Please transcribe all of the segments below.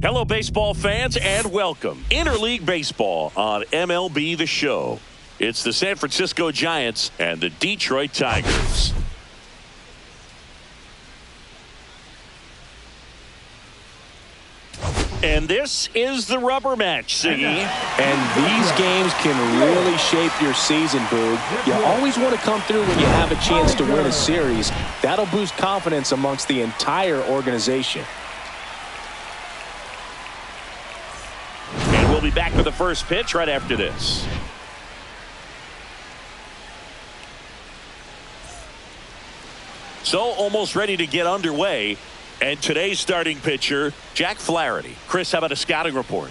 Hello, baseball fans, and welcome. Interleague Baseball on MLB The Show. It's the San Francisco Giants and the Detroit Tigers. And this is the rubber match, Siggy. And these games can really shape your season, Boog. You always want to come through when you have a chance to win a series. That'll boost confidence amongst the entire organization. And we'll be back with the first pitch right after this. So almost ready to get underway. And today's starting pitcher, Jack Flaherty. Chris, how about a scouting report?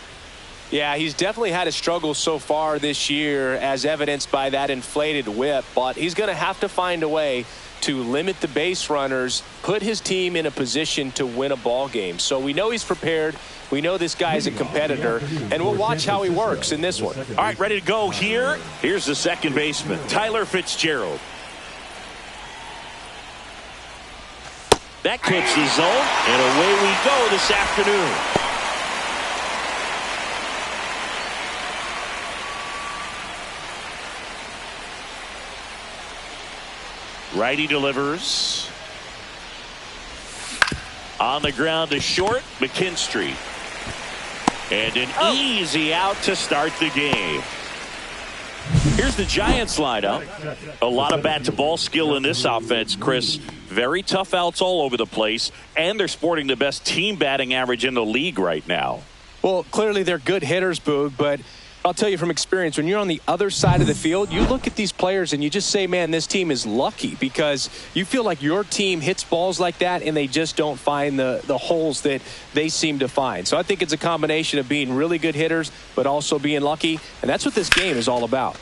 Yeah, he's definitely had a struggle so far this year, as evidenced by that inflated whip. But he's going to have to find a way to limit the base runners, put his team in a position to win a ball game. So we know he's prepared. We know this guy's a competitor, and we'll watch how he works in this one. All right, ready to go here. Here's the second baseman, Tyler Fitzgerald. That clips the zone, and away we go this afternoon. Righty delivers. On the ground to short, McKinstry. And an easy out to start the game. Here's the Giants lineup. A lot of bat-to-ball skill in this offense, Chris. Very tough outs all over the place, and they're sporting the best team batting average in the league right now. Well, clearly they're good hitters, Boog, but I'll tell you from experience, when you're on the other side of the field, you look at these players and you just say, man, this team is lucky, because you feel like your team hits balls like that and they just don't find the holes that they seem to find. So I think it's a combination of being really good hitters, but also being lucky, and that's what this game is all about.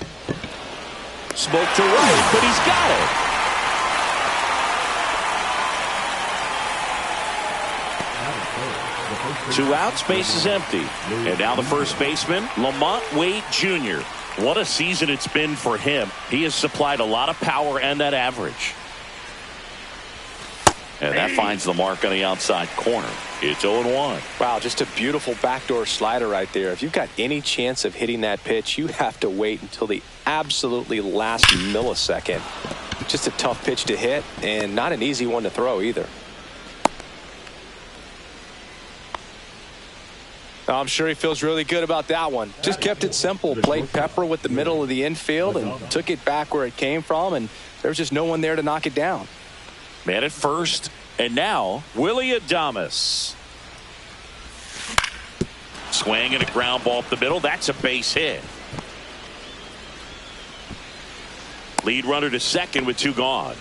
Smoke to right, but he's got it. Two outs, base is empty. And now the first baseman, Lamont Wade Jr. What a season it's been for him. He has supplied a lot of power and that average. And that finds the mark on the outside corner. It's 0-1. Wow, just a beautiful backdoor slider right there. If you've got any chance of hitting that pitch, you have to wait until the absolutely last millisecond. Just a tough pitch to hit, and not an easy one to throw either. I'm sure he feels really good about that one. Just kept it simple. Played pepper with the middle of the infield and took it back where it came from, and there was just no one there to knock it down. Man at first, and now Willy Adames. Swing and a ground ball up the middle. That's a base hit. Lead runner to second with two gone.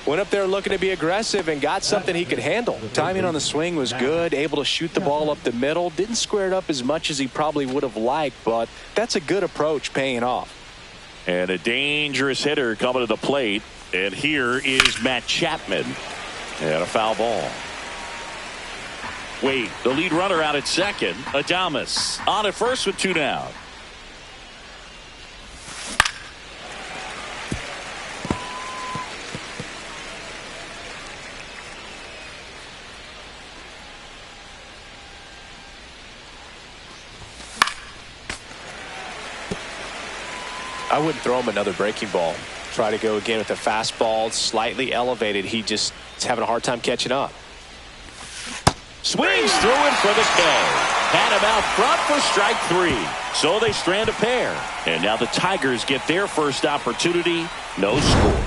Went up there looking to be aggressive and got something he could handle. Timing on the swing was good, able to shoot the ball up the middle. Didn't square it up as much as he probably would have liked, but that's a good approach, paying off. And a dangerous hitter coming to the plate. And here is Matt Chapman. And a foul ball. Wade, the lead runner out at second. Adames on at first with two down. I wouldn't throw him another breaking ball. Try to go again with a fastball, slightly elevated. He just is having a hard time catching up. Swings through it for the K. Had him out front for strike three. So they strand a pair. And now the Tigers get their first opportunity. No score.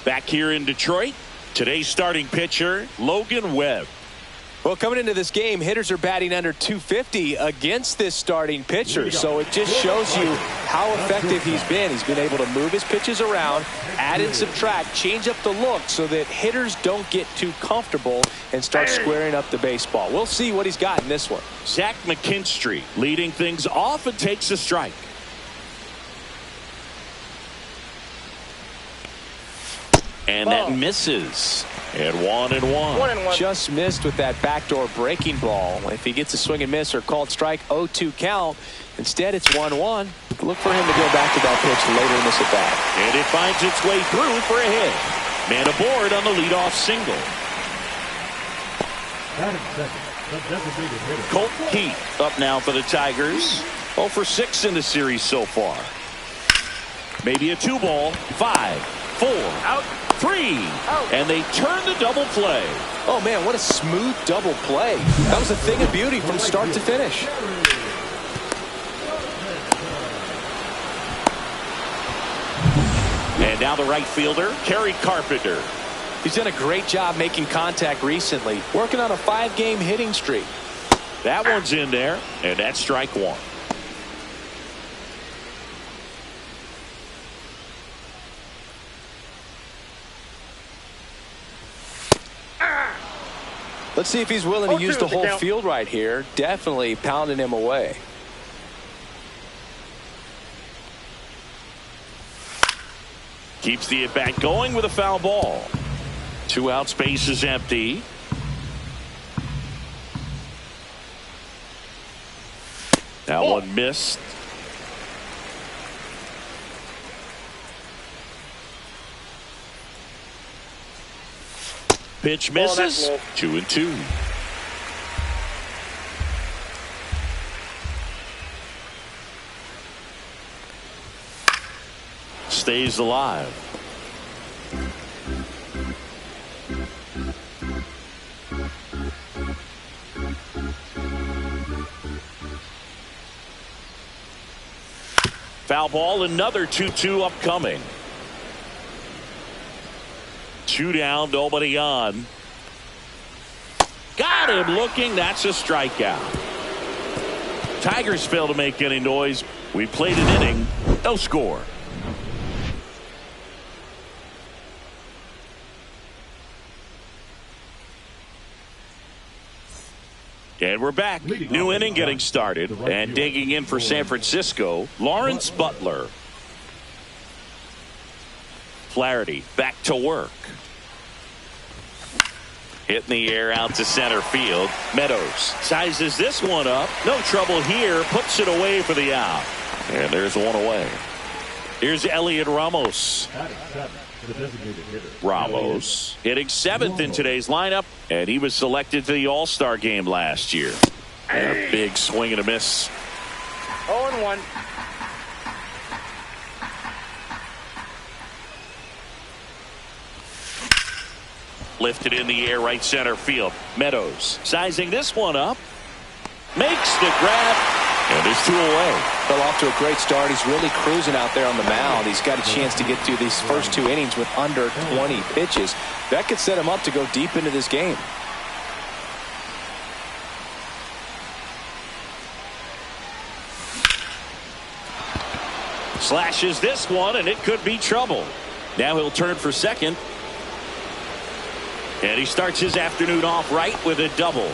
Back here in Detroit. Today's starting pitcher, Logan Webb. Well, coming into this game, hitters are batting under 250 against this starting pitcher. So it just shows you how effective he's been. He's been able to move his pitches around, add and subtract, change up the look so that hitters don't get too comfortable and start squaring up the baseball. We'll see what he's got in this one. Zach McKinstry leading things off and takes a strike. And that misses. And 1-1. Just missed with that backdoor breaking ball. If he gets a swing and miss or called strike, 0-2 count. Instead, it's 1-1. Look for him to go back to that pitch later in this at bat. And it finds its way through for a hit. Man aboard on the leadoff single. Colton Keith up now for the Tigers. 0 for 6 in the series so far. Maybe a 2-ball. 5, 4, out, 3. Out. And they turn the double play. Oh, man, what a smooth double play. That was a thing of beauty from start to finish. And now the right fielder, Kerry Carpenter. He's done a great job making contact recently, working on a 5-game hitting streak. That one's in there, and that's strike 1. Let's see if he's willing to use the whole field right here. Definitely pounding him away. Keeps the at-bat going with a foul ball. 2 out, space is empty. That one missed. Pitch misses. 2-2. Stays alive. Foul ball, another 2-2 upcoming. 2 down, nobody on. Got him looking. That's a strikeout. Tigers fail to make any noise. We played an inning. No score. And we're back. New inning getting started. And digging in for San Francisco, Lawrence Butler. Flaherty back to work. Hit in the air out to center field. Meadows sizes this one up. No trouble here. Puts it away for the out. And there's one away. Here's Elliot Ramos. Ramos hitting 7th in today's lineup, and he was selected for the All-Star game last year. And a big swing and a miss. 0-1. Lifted in the air right center field. Meadows sizing this one up. Makes the grab. And there's 2 away. Fell off to a great start. He's really cruising out there on the mound. He's got a chance to get through these first 2 innings with under 20 pitches. That could set him up to go deep into this game. Slashes this one, and it could be trouble. Now he'll turn for second. And he starts his afternoon off right with a double.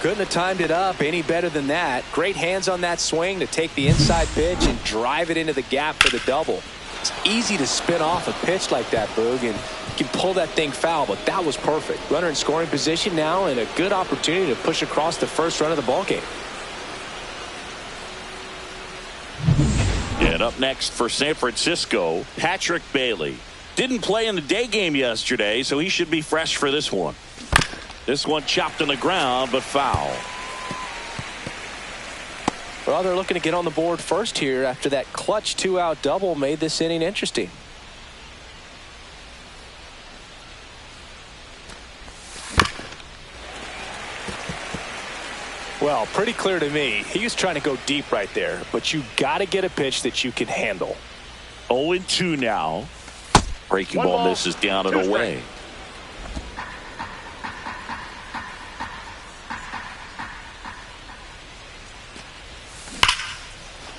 Couldn't have timed it up any better than that. Great hands on that swing to take the inside pitch and drive it into the gap for the double. It's easy to spin off a pitch like that, Boog, and you can pull that thing foul, but that was perfect. Runner in scoring position now and a good opportunity to push across the first run of the ballgame. And up next for San Francisco, Patrick Bailey. Didn't play in the day game yesterday, so he should be fresh for this one. This one chopped on the ground, but foul. Well, they're looking to get on the board first here after that clutch 2-out double made this inning interesting. Well, pretty clear to me. He was trying to go deep right there, but you got to get a pitch that you can handle. 0-2 now. Breaking ball misses down and away.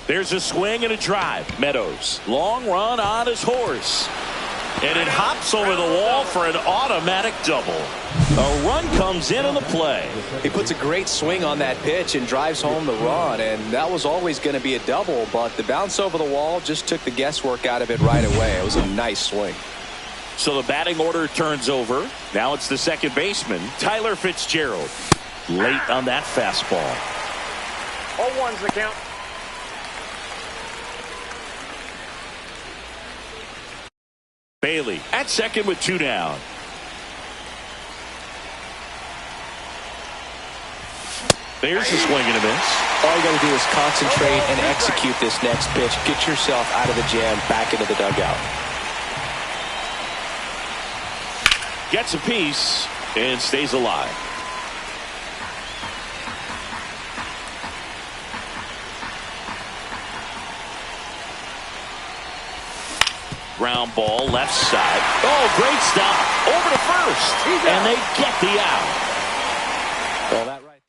There's a swing and a drive. Meadows. Long run on his horse. And it hops over the wall for an automatic double. A run comes in on the play. He puts a great swing on that pitch and drives home the run, and that was always going to be a double, but the bounce over the wall just took the guesswork out of it right away. It was a nice swing. So the batting order turns over. Now it's the second baseman, Tyler Fitzgerald. Late on that fastball. 0-1's the count. Bailey at second with 2 down. There's the swing and a miss. All you got to do is concentrate and execute this next pitch. Get yourself out of the jam, back into the dugout. Gets a piece and stays alive. Ground ball left side. Oh, great stop over to first, and they get the out. Well, that right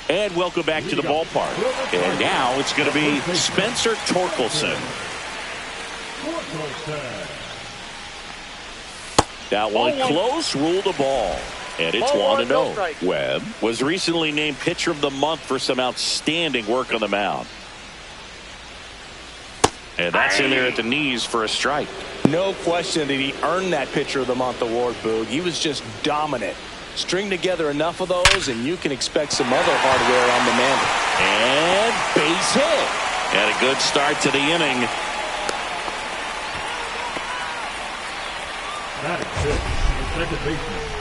there. And welcome back to the ballpark. And now it's going to be Spencer Torkelson. That one close, ruled the ball. And it's 1-0. Webb was recently named Pitcher of the Month for some outstanding work on the mound. And that's in there at the knees for a strike. No question that he earned that Pitcher of the Month award, Boog. He was just dominant. String together enough of those, and you can expect some other hardware on the man. And base hit. And a good start to the inning.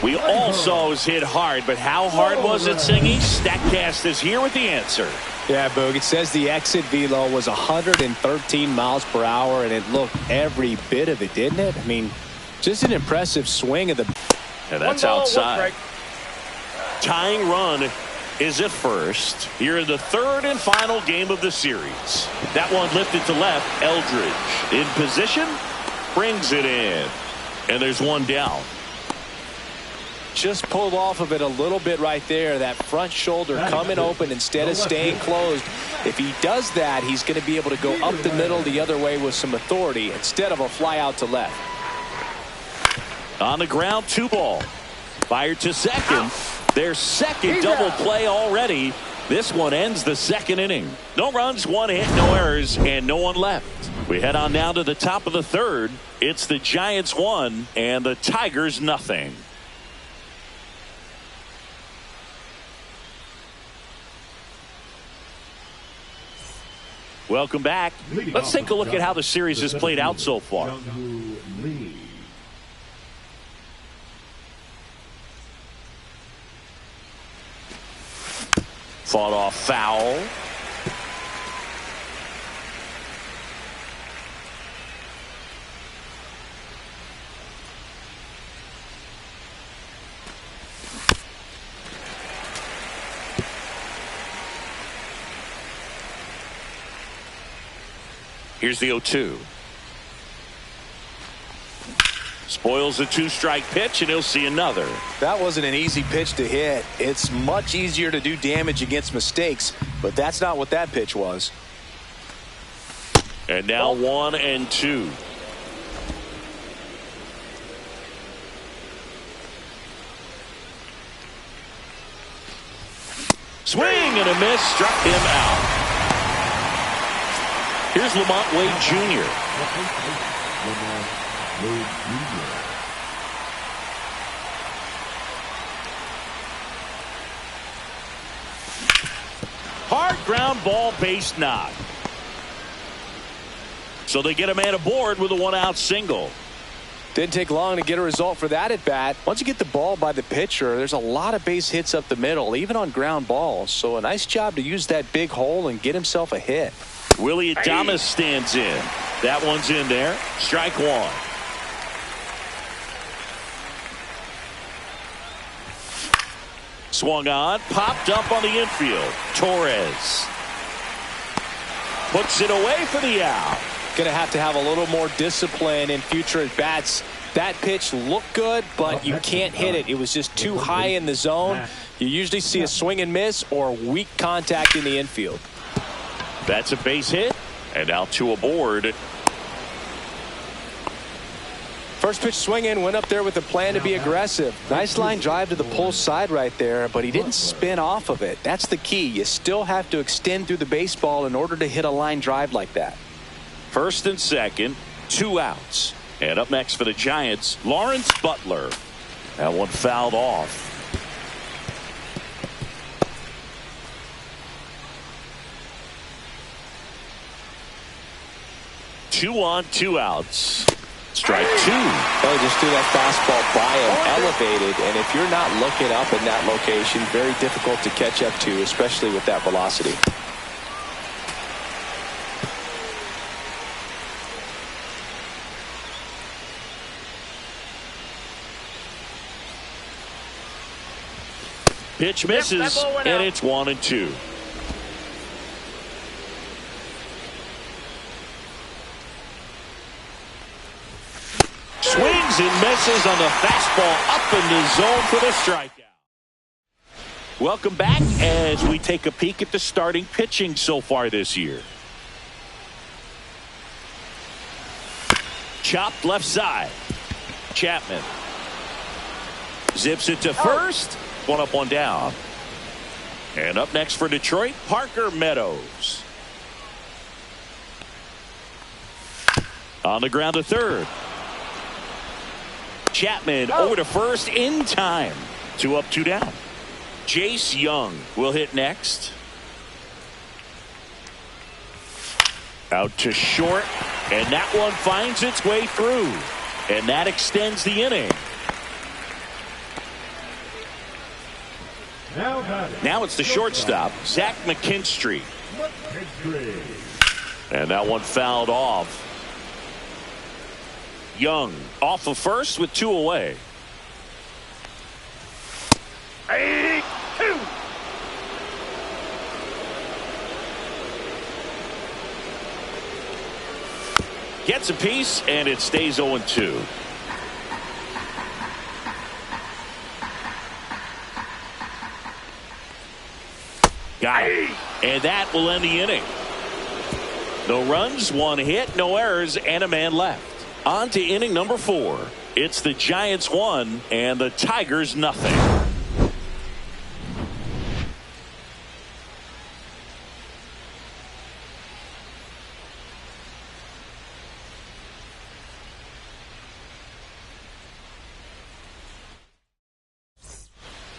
We all saw it was hit hard, but how hard was it, Singy? Statcast is here with the answer. Yeah, Boog, it says the exit velo was 113 miles per hour, and it looked every bit of it, didn't it? I mean, just an impressive swing of the... And that's outside. Tying run is at first. Here in the third and final game of the series. That one lifted to left. Eldridge in position. Brings it in. And there's one down. Just pulled off of it a little bit right there. That front shoulder coming open instead of staying closed. If he does that, he's going to be able to go up the middle the other way with some authority instead of a fly out to left. On the ground, 2 ball. Fired to second. Their second double play already. This one ends the second inning. No runs, 1 hit, no errors, and no one left. We head on now to the top of the third. It's the Giants 1 and the Tigers nothing. Welcome back. Let's take a look at how the series has played out so far. Fought off foul. Here's the 0-2. Spoils the 2-strike pitch, and he'll see another. That wasn't an easy pitch to hit. It's much easier to do damage against mistakes, but that's not what that pitch was. And now 1-2. Swing and a miss, struck him out. Here's Lamont Wade Jr. Hard ground ball, base knock. So they get a man aboard with a 1-out single. Didn't take long to get a result for that at bat. Once you get the ball by the pitcher, there's a lot of base hits up the middle, even on ground balls. So a nice job to use that big hole and get himself a hit. Willie Adames stands in. That one's in there. Strike 1. Swung on, popped up on the infield. Torres puts it away for the out. Going to have a little more discipline in future at bats. That pitch looked good, but you can't hit it. It was just too high in the zone. You usually see a swing and miss or weak contact in the infield. That's a base hit, and now 2 aboard. First pitch swinging, went up there with a plan to be aggressive. Nice line drive to the pull side right there, but he didn't spin off of it. That's the key. You still have to extend through the baseball in order to hit a line drive like that. First and second, 2 outs. And up next for the Giants, Lawrence Butler. That one fouled off. 2 on, 2 outs. Strike 2. Well, just threw that fastball by him, elevated, and if you're not looking up in that location, very difficult to catch up to, especially with that velocity. Pitch misses, and it's 1-2. Swings and misses on the fastball up in the zone for the strikeout. Welcome back as we take a peek at the starting pitching so far this year. Chopped left side. Chapman zips it to first. 1 up, 1 down. And up next for Detroit, Parker Meadows. On the ground to third. Chapman over to first in time. 2 up, 2 down. Jace Young will hit next. Out to short, and that one finds its way through, and that extends the inning. Now it's the shortstop, Zach McKinstry. And that one fouled off. Young off of first with 2 away. 8-2. Gets a piece, and it stays 0-2. Got it. And that will end the inning. No runs, 1 hit, no errors, and a man left. On to inning number 4. It's the Giants 1 and the Tigers nothing.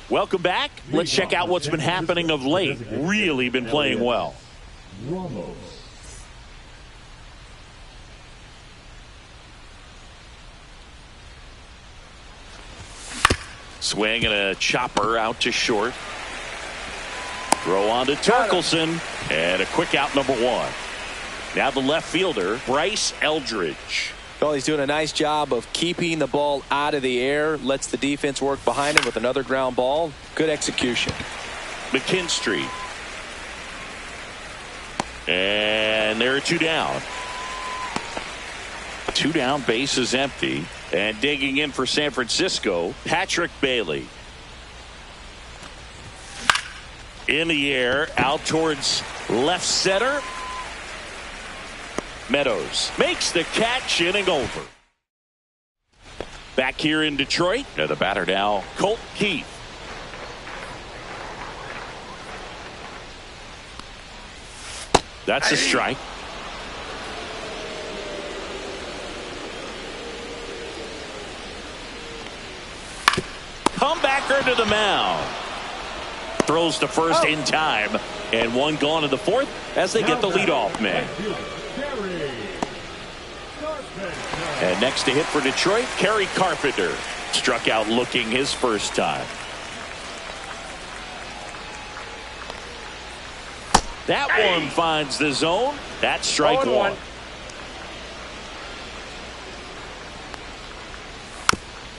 Welcome back. Let's check out what's been happening of late. Really been playing well. Swing and a chopper out to short. Throw on to Torkelson. And a quick out, number 1. Now the left fielder, Bryce Eldridge. Well, he's doing a nice job of keeping the ball out of the air. Lets the defense work behind him with another ground ball. Good execution. McKinstry. And there are 2 down. 2 down, base is empty. And digging in for San Francisco, Patrick Bailey. In the air, out towards left center. Meadows makes the catch, inning over. Back here in Detroit, the batter now, Colt Keith. That's a strike. Comebacker to the mound. Throws to first in time, and 1 gone in the 4th as they get the leadoff man. And next to hit for Detroit, Kerry Carpenter. Struck out looking his first time. That one finds the zone. That's strike 1.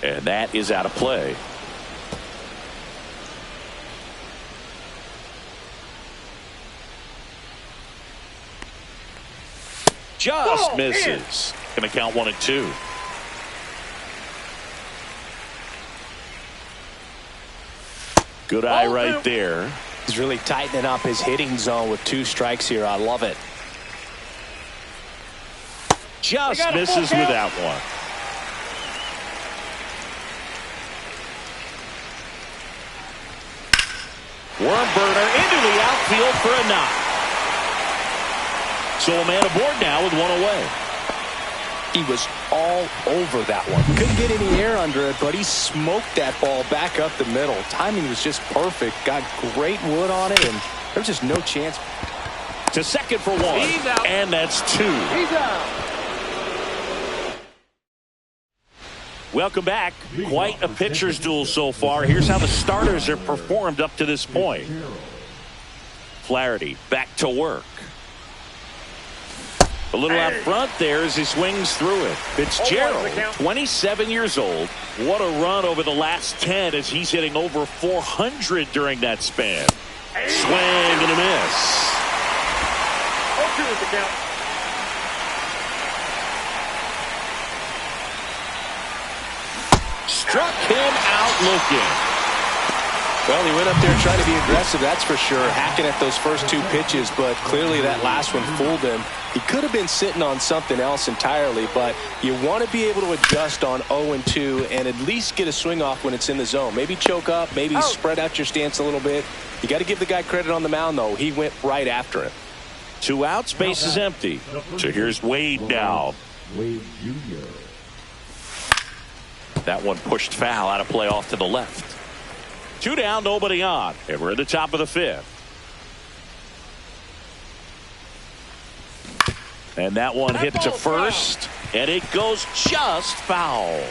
And that is out of play. Just misses. Going to count 1-2. Good eye right there. He's really tightening up his hitting zone with 2 strikes here. I love it. Just misses with that one. Worm burner into the outfield for a knock. So a man aboard now with 1 away. He was all over that one. Couldn't get any air under it, but he smoked that ball back up the middle. Timing was just perfect. Got great wood on it, and there was just no chance. To second for one. He's out. And that's two. He's out. Welcome back. Quite a pitcher's duel so far. Here's how the starters have performed up to this point. Flaherty back to work. A little out front there as he swings through it. Fitzgerald, 27 years old. What a run over the last 10 as he's hitting over 400 during that span. Swing and a miss. 0-2 is the count. Struck him out looking. Well, he went up there trying to be aggressive, that's for sure, hacking at those first two pitches, but clearly that last one fooled him. He could have been sitting on something else entirely, but you want to be able to adjust on 0-2 and at least get a swing off when it's in the zone. Maybe choke up, maybe spread out your stance a little bit. You got to give the guy credit on the mound, though. He went right after it. 2 outs, base is empty. So here's Wade now. Wade Jr. That one pushed foul out of play off to the left. 2 down, nobody on. And we're at the top of the 5th. And that one hit to first. And it goes just foul.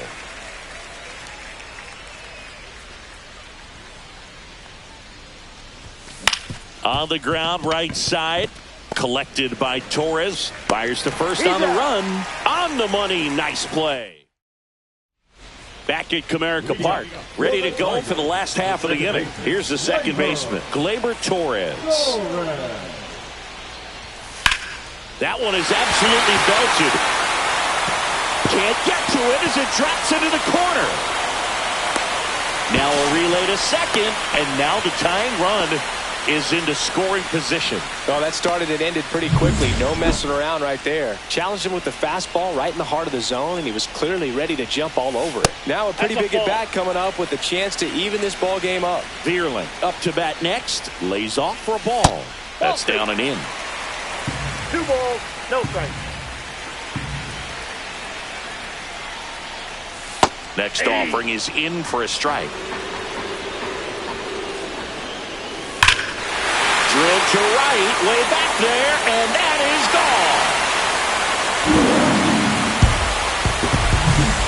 On the ground, right side. Collected by Torres. Fires to first on the run. On the money. Nice play. Back at Comerica Park, ready to go for the last half of the inning. Here's the second baseman, Gleyber Torres. That one is absolutely belted. Can't get to it as it drops into the corner. Now a relay to second, and now the tying run is into scoring position. Oh, that started and ended pretty quickly. No messing around right there. Challenged him with the fastball right in the heart of the zone, and he was clearly ready to jump all over it. Now a pretty big at-bat coming up with a chance to even this ball game up. Vierling up to bat next. Lays off for a ball. That's down and in. 2 balls, no strikes. Next offering is in for a strike. Drilled to right, way back there, and that is gone.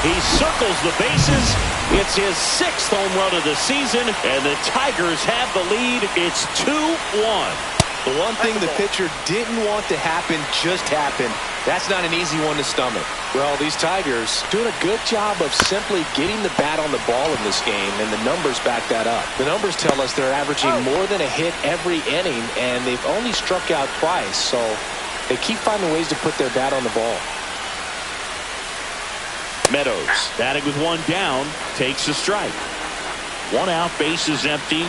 He circles the bases. It's his 6th home run of the season, and the Tigers have the lead. It's 2-1. The one thing the pitcher didn't want to happen just happened. That's not an easy one to stomach. Well, these Tigers doing a good job of simply getting the bat on the ball in this game, and the numbers back that up. The numbers tell us they're averaging more than a hit every inning, and they've only struck out twice, so they keep finding ways to put their bat on the ball. Meadows batting with 1 down, takes a strike. 1 out, base is empty.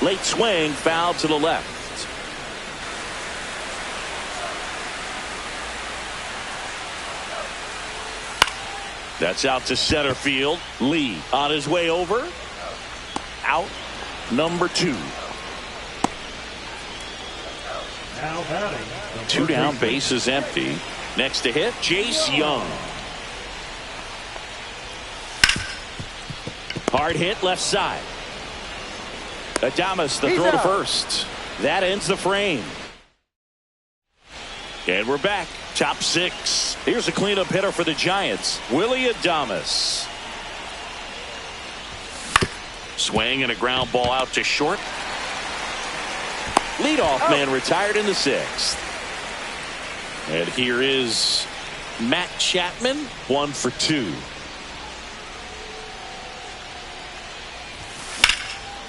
Late swing, foul to the left. That's out to center field. Lee on his way over. Out number 2. Now batting. 2 down, base is empty. Next to hit, Jace Young. Hard hit left side. Adames, the throw to first. That ends the frame. And we're back. Top 6. Here's a cleanup hitter for the Giants, Willy Adames. Swing and a ground ball out to short. Leadoff man retired in the 6th. And here is Matt Chapman, 1 for 2.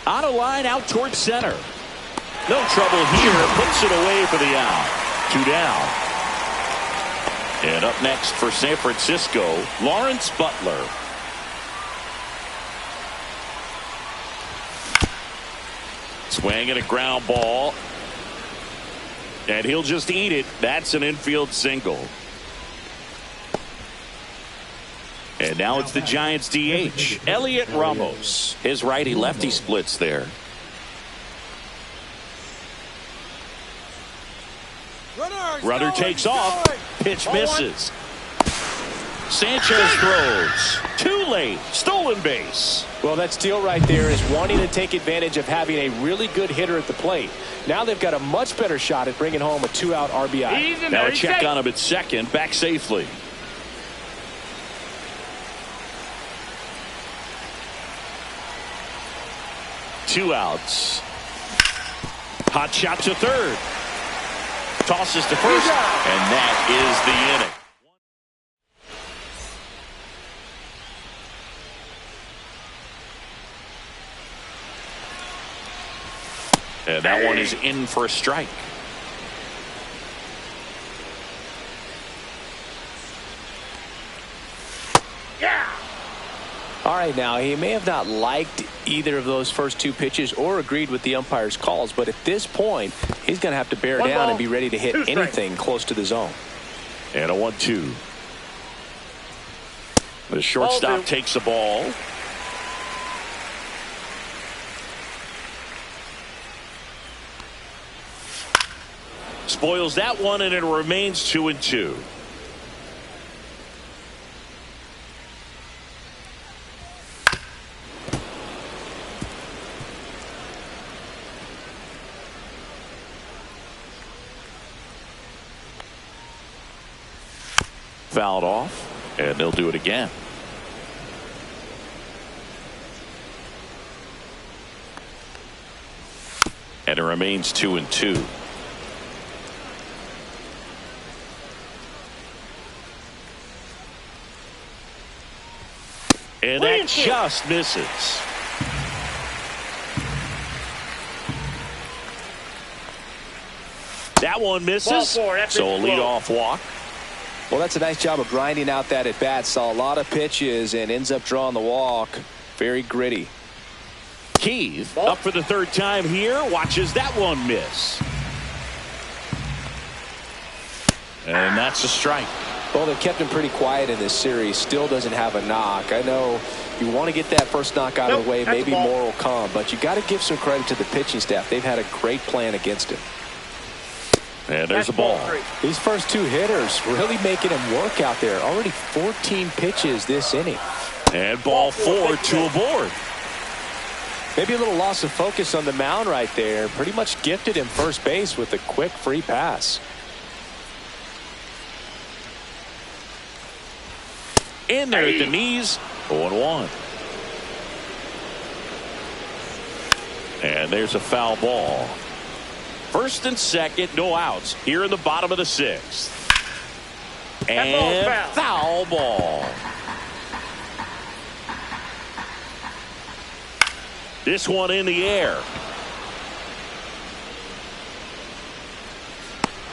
On a line out towards center. No trouble here. Puts it away for the out. 2 down. And up next for San Francisco, Lawrence Butler. Swing and a ground ball. And he'll just eat it. That's an infield single. And now it's the Giants DH, Elliot Ramos. His righty-lefty splits there. Runner takes off. Pitch misses. Sanchez throws. Too late. Stolen base. Well, that steal right there is wanting to take advantage of having a really good hitter at the plate. Now they've got a much better shot at bringing home a 2-out RBI. Now a check on him at second. Back safely. Two outs. Hot shot to third. Tosses to first. And that is the inning. And that one is in for a strike. All right, now he may have not liked either of those first two pitches or agreed with the umpire's calls, but at this point he's going to have to bear down and be ready to hit anything close to the zone. And a 1-2. The shortstop takes the ball. Spoils that one, and it remains 2-2. Fouled off, and they'll do it again. And it remains 2-2. And that just misses. That one misses. So a leadoff walk. Well, that's a nice job of grinding out that at bat. Saw a lot of pitches and ends up drawing the walk. Very gritty. Keith up for the third time here. Watches that one miss. And that's a strike. Well, they've kept him pretty quiet in this series. Still doesn't have a knock. I know you want to get that first knock out of the way. Maybe more will come. But you got to give some credit to the pitching staff. They've had a great plan against him. And there's a ball. These first two hitters really making him work out there. Already 14 pitches this inning. And ball 4 to aboard. Maybe a little loss of focus on the mound right there. Pretty much gifted him first base with a quick free pass. In there at the knees. 0-1. And there's a foul ball. First and second, no outs here in the bottom of the sixth. And foul ball. This one in the air.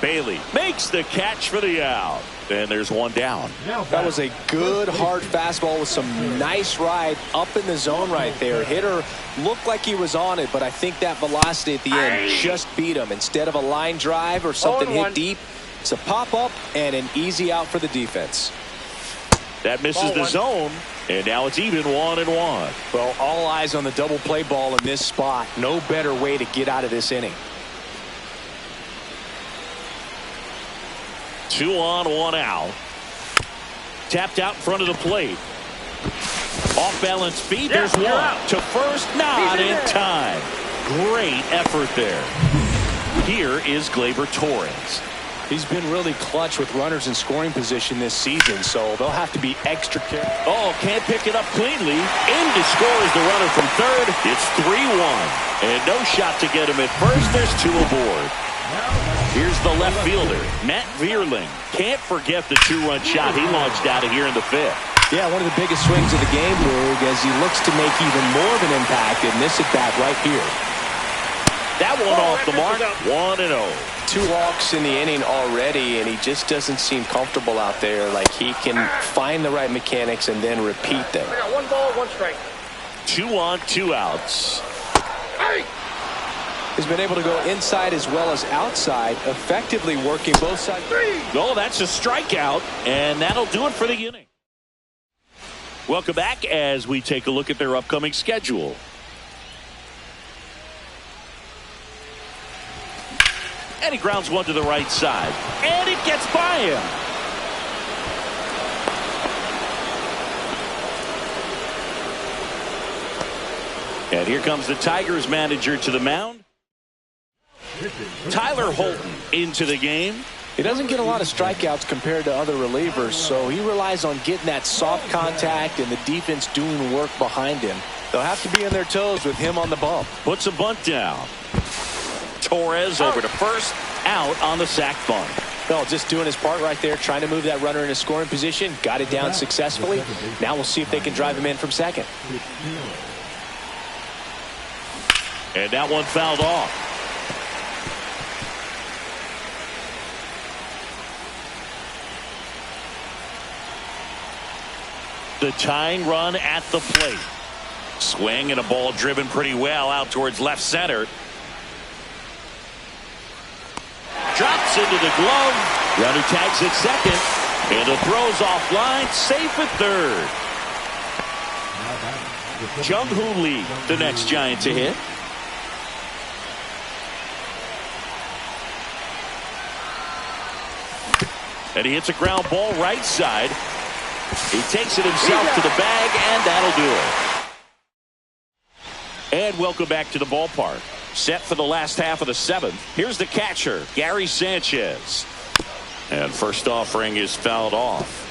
Bailey makes the catch for the out. And there's one down. That was a good hard fastball with some nice ride up in the zone right there. Hitter looked like he was on it, but I think that velocity at the end just beat him. Instead of a line drive or something hit deep, it's a pop up and an easy out for the defense. That misses the zone, and now it's even 1-1. Well, all eyes on the double play ball in this spot. No better way to get out of this inning. 2 on, 1 out. Tapped out in front of the plate. Off balance feet. There's one. To first, not in time. Great effort there. Here is Gleyber Torres. He's been really clutch with runners in scoring position this season, so they'll have to be extra careful. Oh, can't pick it up cleanly. In to score is the runner from third. It's 3-1. And no shot to get him at first. There's 2 aboard. Here's the left fielder, Matt Vierling. Can't forget the 2-run shot he launched out of here in the fifth. Yeah, one of the biggest swings of the game, Boog, as he looks to make even more of an impact in this at-bat right here. That one off the mark, 1-0. 2 walks in the inning already, and he just doesn't seem comfortable out there. Like he can find the right mechanics and then repeat them. I got 1 ball, 1 strike. 2 on, 2 outs. He's been able to go inside as well as outside, effectively working both sides. Oh, that's a strikeout, and that'll do it for the inning. Welcome back as we take a look at their upcoming schedule. And he grounds one to the right side. And it gets by him. And here comes the Tigers manager to the mound. Tyler Holton into the game. He doesn't get a lot of strikeouts compared to other relievers, so he relies on getting that soft contact and the defense doing work behind him. They'll have to be on their toes with him on the bump. Puts a bunt down. Torres over to first, out on the sac bunt. Well, just doing his part right there, trying to move that runner in a scoring position. Got it down successfully. Now we'll see if they can drive him in from second. And that one fouled off. The tying run at the plate. Swing and a ball driven pretty well out towards left center. Drops into the glove. Runner tags at second. And the throw's offline. Safe at third. Jung-Hoo Lee, the next Giant to hit. And he hits a ground ball right side. He takes it himself to the bag, and that'll do it. And welcome back to the ballpark. Set for the last half of the seventh. Here's the catcher, Gary Sanchez. And first offering is fouled off.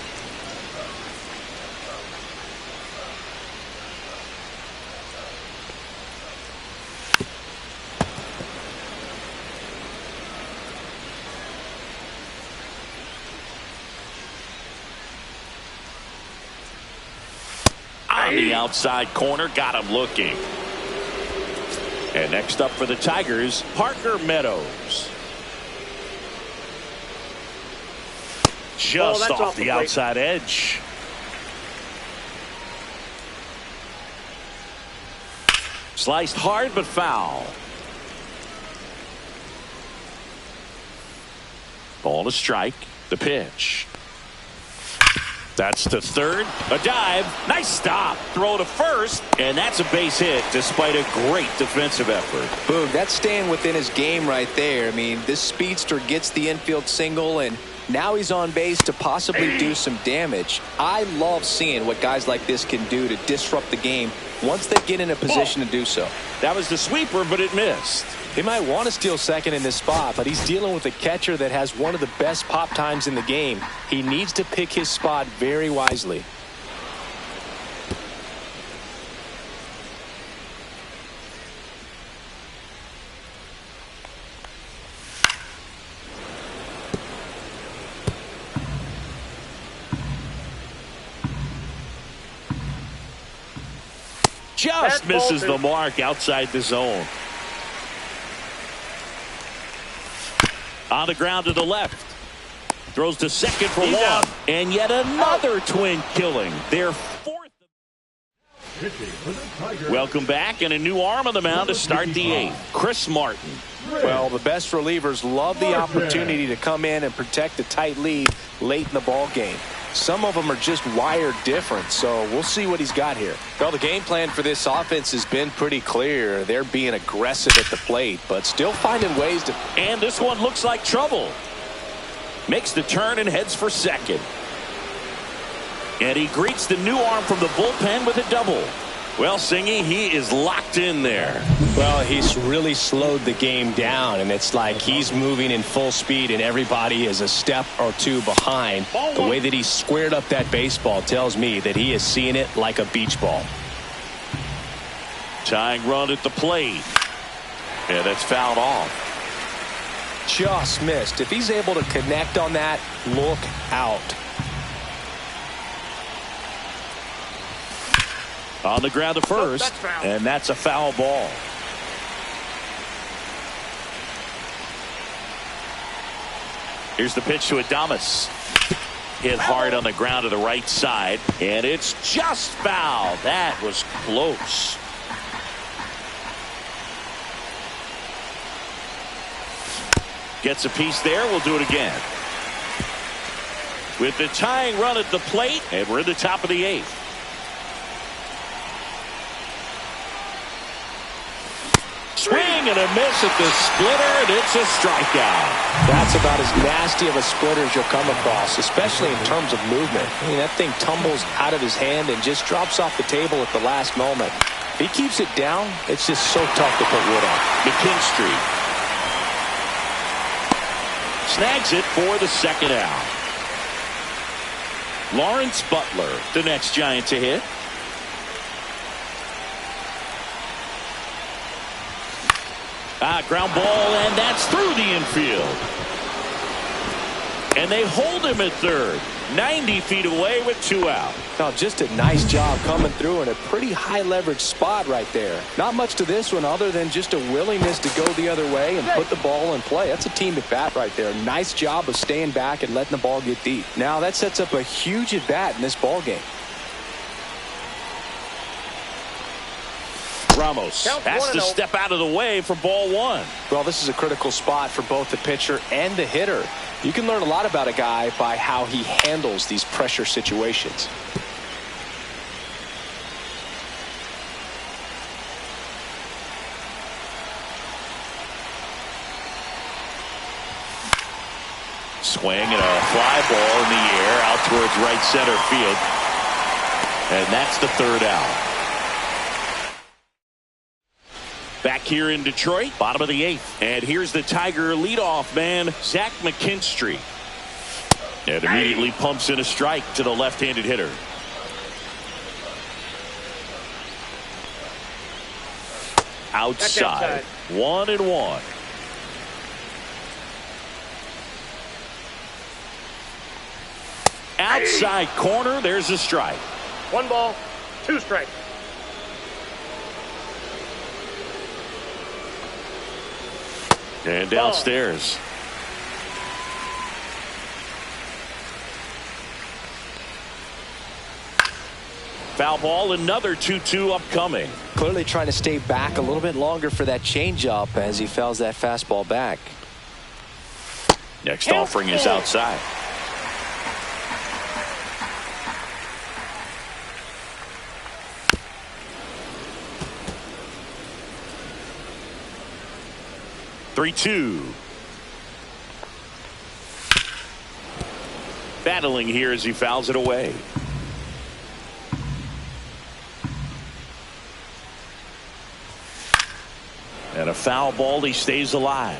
On the outside corner, got him looking. And next up for the Tigers, Parker Meadows. Just off the outside edge. Sliced hard but foul. Ball to strike. The pitch. That's to third. A dive. Nice stop. Throw to first. And that's a base hit despite a great defensive effort. Boog, that's staying within his game right there. I mean, this speedster gets the infield single, and now he's on base to possibly do some damage. I love seeing what guys like this can do to disrupt the game once they get in a position to do so. That was the sweeper, but it missed. He might want to steal second in this spot, but he's dealing with a catcher that has one of the best pop times in the game. He needs to pick his spot very wisely. Just misses the mark outside the zone. On the ground to the left. Throws to second for one. And yet another twin killing. Their fourth. Welcome back, and a new arm on the mound to start the eighth. Chris Martin. Well, the best relievers love the opportunity to come in and protect a tight lead late in the ball game. Some of them are just wired different, so we'll see what he's got here. Well, the game plan for this offense has been pretty clear. They're being aggressive at the plate, but still finding ways to... And this one looks like trouble. Makes the turn and heads for second. And he greets the new arm from the bullpen with a double. Well, Singy, he is locked in there. Well, he's really slowed the game down, and it's like he's moving in full speed, and everybody is a step or two behind. The way that he squared up that baseball tells me that he is seeing it like a beach ball. Tying run at the plate. And that's fouled off. Just missed. If he's able to connect on that, look out. On the ground to first, and that's a foul ball. Here's the pitch to Adames. Hit hard on the ground to the right side, and it's just foul. That was close. Gets a piece there. We'll do it again. With the tying run at the plate, and we're in the top of the eighth. Swing swing and a miss at the splitter, and it's a strikeout. That's about as nasty of a splitter as you'll come across, especially in terms of movement. I mean, that thing tumbles out of his hand and just drops off the table at the last moment. If he keeps it down, it's just so tough to put wood on. McKinstry snags it for the second out. Lawrence Butler, the next Giant to hit. Ground ball, and that's through the infield. And they hold him at third. 90 feet away with 2 out. Now, just a nice job coming through in a pretty high leverage spot right there. Not much to this one other than just a willingness to go the other way and put the ball in play. That's a team at bat right there. Nice job of staying back and letting the ball get deep. Now that sets up a huge at bat in this ball game. Ramos has to step out of the way for ball 1. Well, this is a critical spot for both the pitcher and the hitter. You can learn a lot about a guy by how he handles these pressure situations. Swing and a fly ball in the air out towards right center field. And that's the third out. Back here in Detroit, bottom of the 8th. And here's the Tiger leadoff man, Zach McKinstry. And immediately pumps in a strike to the left-handed hitter. Outside. 1-1. Outside corner, there's a strike. 1 ball, 2 strikes. And downstairs. Foul ball, another 2-2 upcoming. Clearly trying to stay back a little bit longer for that changeup as he fouls that fastball back. Next offering is outside. Three-two. Battling here as he fouls it away. And a foul ball, he stays alive.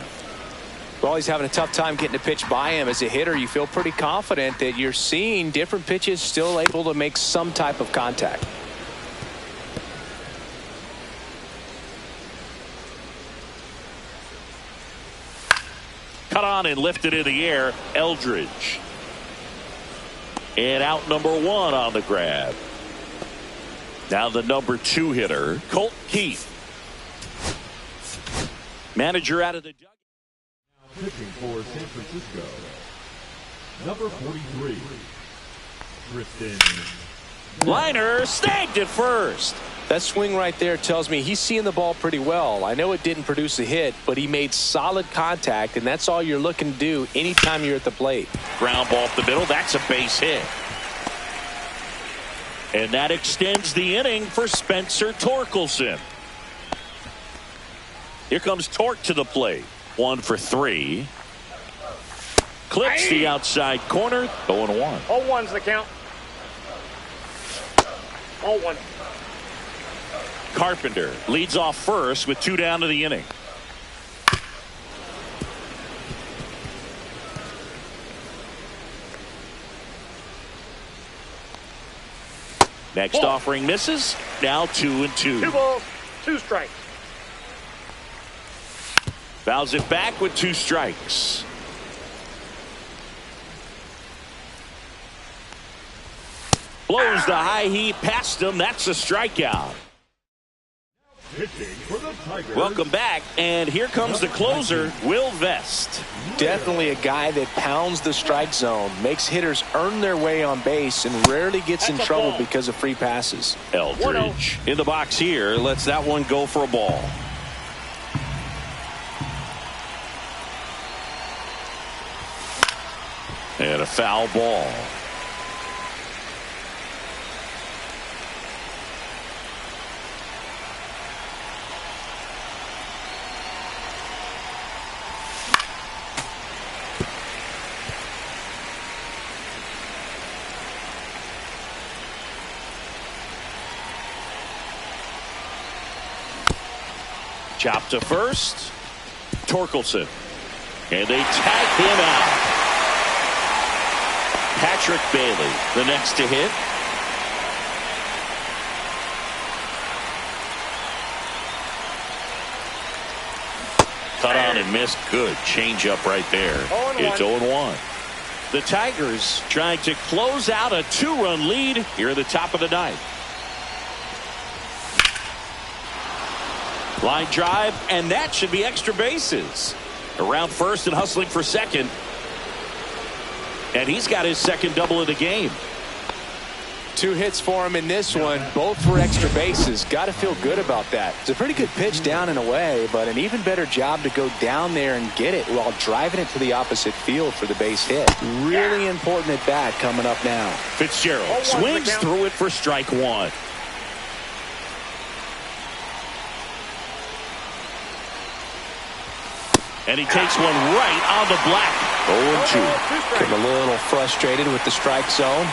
Well, he's having a tough time getting a pitch by him. As a hitter, you feel pretty confident that you're seeing different pitches still able to make some type of contact. Cut on and lifted in the air, Eldridge. And out number 1 on the grab. Now the number 2 hitter, Colt Keith. Manager out of the dugout. Pitching for San Francisco, number 43, Tristan. Liner snagged at first. That swing right there tells me he's seeing the ball pretty well. I know it didn't produce a hit, but he made solid contact, and that's all you're looking to do anytime you're at the plate. Ground ball up the middle. That's a base hit. And that extends the inning for Spencer Torkelson. Here comes Torque to the plate. 1 for 3. Clips the outside corner. 0-1. All ones the count. All one. Carpenter leads off first with 2 down to the inning. Next offering misses. Now 2-2. 2 balls, 2 strikes. Fouls it back with 2 strikes. Blows the high heat past him. That's a strikeout. Pitching for the Tigers. Welcome back, and here comes the closer, Will Vest. Definitely a guy that pounds the strike zone, makes hitters earn their way on base, and rarely gets in trouble because of free passes. Eldridge in the box here. Lets that one go for a ball. And a foul ball. Chop to first. Torkelson. And they tag him out. Patrick Bailey, the next to hit. Cut on and missed. Good changeup right there. It's 0-1. The Tigers trying to close out a 2-run lead here at the top of the ninth. Line drive, and that should be extra bases. Around first and hustling for second. And he's got his second double of the game. 2 hits for him in this one, both for extra bases. Got to feel good about that. It's a pretty good pitch down and away, but an even better job to go down there and get it while driving it to the opposite field for the base hit. Really important at bat coming up now. Fitzgerald swings through it for strike 1. And he takes one right on the black. 0-2. Getting a little frustrated with the strike zone.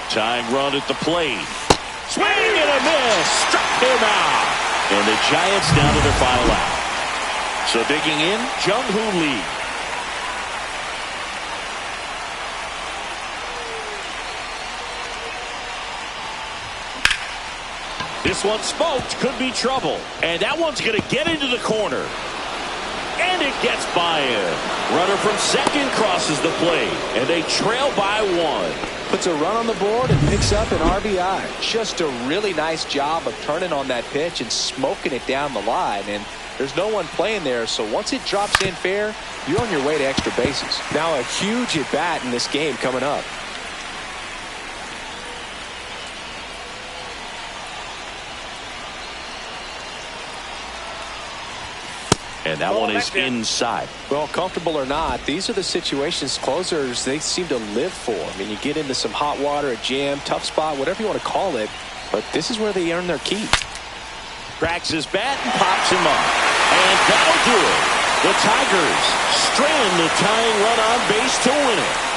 Tying run at the plate. Swing and a miss. Struck him out. And the Giants down to their final out. So digging in, Jung-Hoo Lee. This one smoked, could be trouble. And that one's going to get into the corner. And it gets by him. Runner from second crosses the plate. And they trail by 1. Puts a run on the board and picks up an RBI. Just a really nice job of turning on that pitch and smoking it down the line. And there's no one playing there, so once it drops in fair, you're on your way to extra bases. Now a huge at-bat in this game coming up. And that one is inside. Well, comfortable or not, these are the situations closers they seem to live for. I mean, you get into some hot water, a jam, tough spot, whatever you want to call it, but this is where they earn their keep. Cracks his bat and pops him up. And that'll do it. The Tigers strand the tying run on base to win it.